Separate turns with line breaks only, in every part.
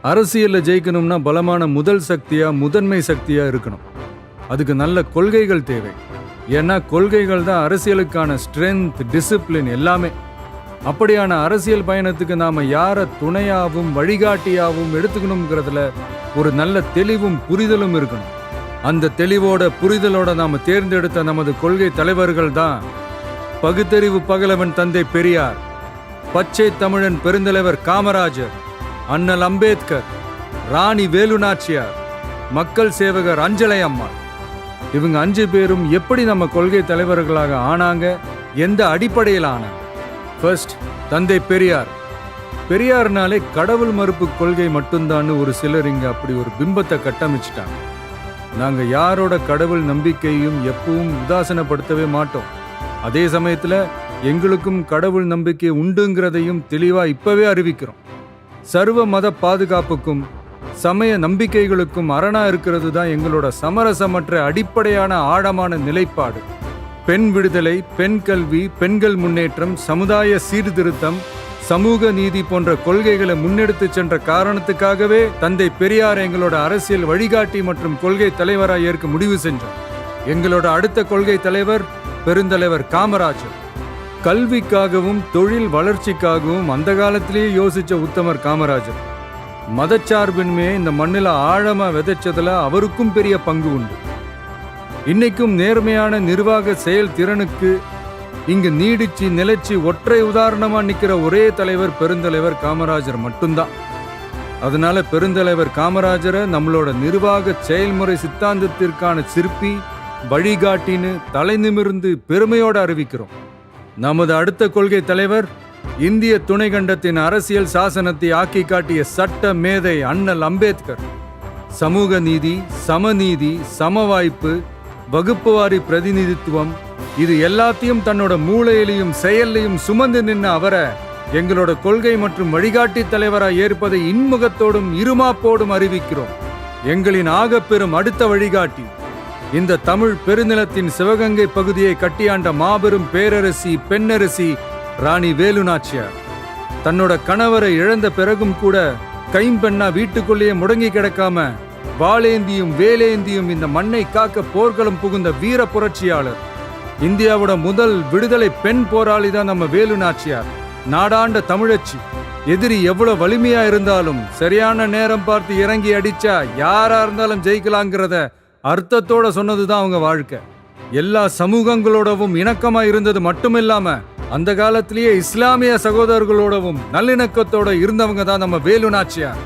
அரசியல்ல ஜெயிக்கணும்னா பலமான முதல் சக்தியா முதன்மை சக்தியா இருக்கணும். அதுக்கு நல்ல கொள்கைகள் தேவை. ஏன்னா கொள்கைகள் தான் அரசியலுக்கான ஸ்ட்ரென்த், டிசிப்ளின் எல்லாமே. அப்படியான அரசியல் பயணத்துக்கு நாம யாரை துணையாவும் வழிகாட்டியாவும் எடுத்துக்கணுங்கிறதுல ஒரு நல்ல தெளிவும் புரிதலும் இருக்கணும். அந்த தெளிவோட புரிதலோட நாம தேர்ந்தெடுத்த நமது கொள்கை தலைவர்கள் தான் பகுத்தறிவு பகலவன் தந்தை பெரியார், பச்சை தமிழன் பெருந்தலைவர் காமராஜர், அண்ணல் அம்பேத்கர், ராணி வேலு நாச்சியார், மக்கள் சேவகர் அஞ்சலை அம்மாள். இவங்க 5 பேரும் எப்படி நம்ம கொள்கை தலைவர்களாக ஆனாங்க, எந்த அடிப்படையில் ஆனாங்க? ஃபர்ஸ்ட், தந்தை பெரியார். பெரியார்னாலே கடவுள் மறுப்பு கொள்கை மட்டும்தான் ஒரு சிலர் இங்க அப்படி ஒரு பிம்பத்தை கட்டமைச்சிட்டாங்க. நாங்க யாரோட கடவுள் நம்பிக்கையும் எப்பவும் உதாசனப்படுத்தவே மாட்டோம். அதே சமயத்துல எங்களுக்கும் கடவுள் நம்பிக்கை உண்டுங்கிறதையும் தெளிவா இப்பவே அறிவிக்கிறோம். சர்வ மத பாதுகாப்புக்கும் சமய நம்பிக்கைகளுக்கும் அரணா இருக்கிறது தான் எங்களோட சமரசமற்ற அடிப்படையான ஆழமான நிலைப்பாடு. பெண் விடுதலை, பெண் கல்வி, பெண்கள் முன்னேற்றம், சமுதாய சீர்திருத்தம், சமூக நீதி போன்ற கொள்கைகளை முன்னெடுத்து சென்ற காரணத்துக்காகவே தந்தை பெரியார் எங்களோட அரசியல் வழிகாட்டி மற்றும் கொள்கை தலைவராக ஏற்க முடிவு செஞ்சோம். எங்களோட அடுத்த கொள்கை தலைவர் பெருந்தலைவர் காமராஜர். கல்விக்காகவும் தொழில் வளர்ச்சிக்காகவும் அந்த காலத்திலேயே யோசிச்ச உத்தமர் காமராஜர். மதச்சார்பின்மையை இந்த மண்ணில் ஆழமா விதைச்சதுல அவருக்கும் பெரிய பங்கு உண்டு. இன்னைக்கும் நேர்மையான நிர்வாக செயல் திறனுக்கு இங்கு நீடிச்சு நிலைச்சு ஒற்றை உதாரணமா நிக்கிற ஒரே தலைவர் பெருந்தலைவர் காமராஜர் மட்டும்தான். அதனால பெருந்தலைவர் காமராஜரை நம்மளோட நிர்வாக செயல்முறை சித்தாந்தத்திற்கான சிற்பி, வழிகாட்டின்னு தலை நிமிர்ந்து பெருமையோடு அறிவிக்கிறோம். நமது அடுத்த கொள்கை தலைவர் இந்திய துணைக்கண்டத்தின் அரசியல் சாசனத்தை ஆக்கி காட்டிய சட்ட மேதை அண்ணல் அம்பேத்கர். சமூக நீதி, சமநீதி, சமவாய்ப்பு, வகுப்புவாரி பிரதிநிதித்துவம், இது எல்லாத்தையும் தன்னோட மூளையிலையும் செயல்லையும் சுமந்து நின்ன அவரை எங்களோட கொள்கை மற்றும் வழிகாட்டி தலைவராக ஏற்பதை இன்முகத்தோடும் இருமாப்போடும் அறிவிக்கிறோம். எங்களின் ஆகப்பெரும் அடுத்த வழிகாட்டி இந்த தமிழ் பெருநிலத்தின் சிவகங்கை பகுதியை கட்டியாண்ட மாபெரும் பேரரசி, பெண்ணரசி ராணி வேலு நாச்சியார். தன்னோட கணவரை இழந்த பிறகும் கூட கைம்பெண்ணா வீட்டுக்குள்ளேயே முடங்கி கிடக்காம வாளேந்தியும் வேலேந்தியும் இந்த மண்ணை காக்க போர்க்களம் புகுந்த வீர புரட்சியாளர். இந்தியாவோட முதல் விடுதலை பெண் போராளி தான் நம்ம வேலு நாச்சியார். நாடாண்ட தமிழச்சி. எதிரி எவ்வளவு வலிமையா இருந்தாலும் சரியான நேரம் பார்த்து இறங்கி அடிச்சா யாரா இருந்தாலும் ஜெயிக்கலாங்கிறத அர்த்தத்தோட சொன்னதுதான் அவங்க வாழ்க்கை. எல்லா சமூகங்களோடவும் இணக்கமா இருந்தது மட்டுமில்லாம அந்த காலத்திலேயே இஸ்லாமிய சகோதரர்களோடவும் நல்லிணக்கத்தோட இருந்தவங்க தான் நம்ம வேலு நாச்சியார்.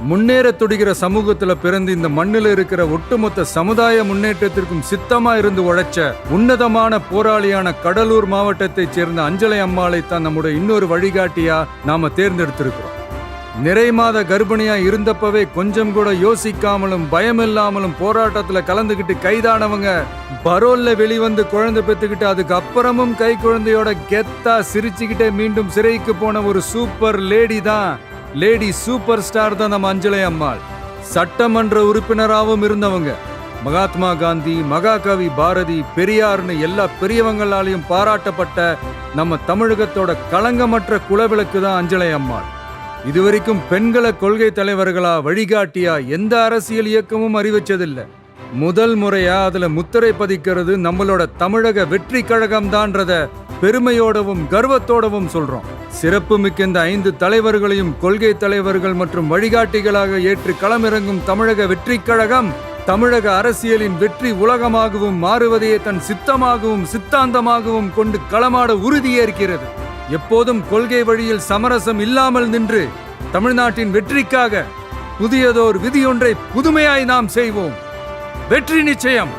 முன்னேற துடிக்கிற சமூகத்துல பிறந்து இந்த மண்ணில் இருக்கிற ஒட்டுமொத்த சமுதாய முன்னேற்றத்திற்கும் சித்தமா இருந்து உழைச்ச உன்னதமான போராளியான கடலூர் மாவட்டத்தைச் சேர்ந்த அஞ்சலை அம்மாளை தான் நம்முடைய இன்னொரு வழிகாட்டியா நாம தேர்ந்தெடுத்திருக்கிறோம். நிறை மாத கர்ப்பிணியா இருந்தப்பவே கொஞ்சம் கூட யோசிக்காமலும் பயமில்லாமலும் போராட்டத்துல கலந்துகிட்டு கைதானவங்க, பரோல்ல வெளிவந்து குழந்தை பெத்துக்கிட்டு அதுக்கு அப்புறமும் கை குழந்தையோட கெத்தா சிரிச்சுக்கிட்டே மீண்டும் சிறைக்கு போன ஒரு சூப்பர் லேடி தான், லேடி சூப்பர் ஸ்டார் தான் நம்ம அஞ்சலை அம்மாள். சட்டமன்ற உறுப்பினராகவும் இருந்தவங்க. மகாத்மா காந்தி, மகாகவி பாரதி, பெரியார்னு எல்லா பெரியவங்களாலையும் பாராட்டப்பட்ட நம்ம தமிழகத்தோட களங்கமற்ற குலவிளக்கு தான் அஞ்சலை அம்மாள். இதுவரைக்கும் பெண்களை கொள்கை தலைவர்களா வழிகாட்டியா எந்த அரசியல் இயக்கமும் அறிவிச்சதில்லை. முதல் முறையா அதுல முத்திரை பதிக்கிறது நம்மளோட தமிழக வெற்றி கழகம் தான்றத பெருமையோடவும் கர்வத்தோடவும் சொல்றோம். சிறப்பு மிக்க இந்த 5 தலைவர்களையும் கொள்கை தலைவர்கள் மற்றும் வழிகாட்டிகளாக ஏற்று களமிறங்கும் தமிழக வெற்றி கழகம் தமிழக அரசியலின் வெற்றி உலகமாகவும் மாறுவதையே தன் சித்தமாகவும் சித்தாந்தமாகவும் கொண்டு களமாட உறுதியேற்கிறது. எப்போதும் கொள்கை வழியில் சமரசம் இல்லாமல் நின்று தமிழ்நாட்டின் வெற்றிக்காக புதியதோர் விதியொன்றை புதுமையாய் நாம் செய்வோம். வெற்றி நிச்சயம்.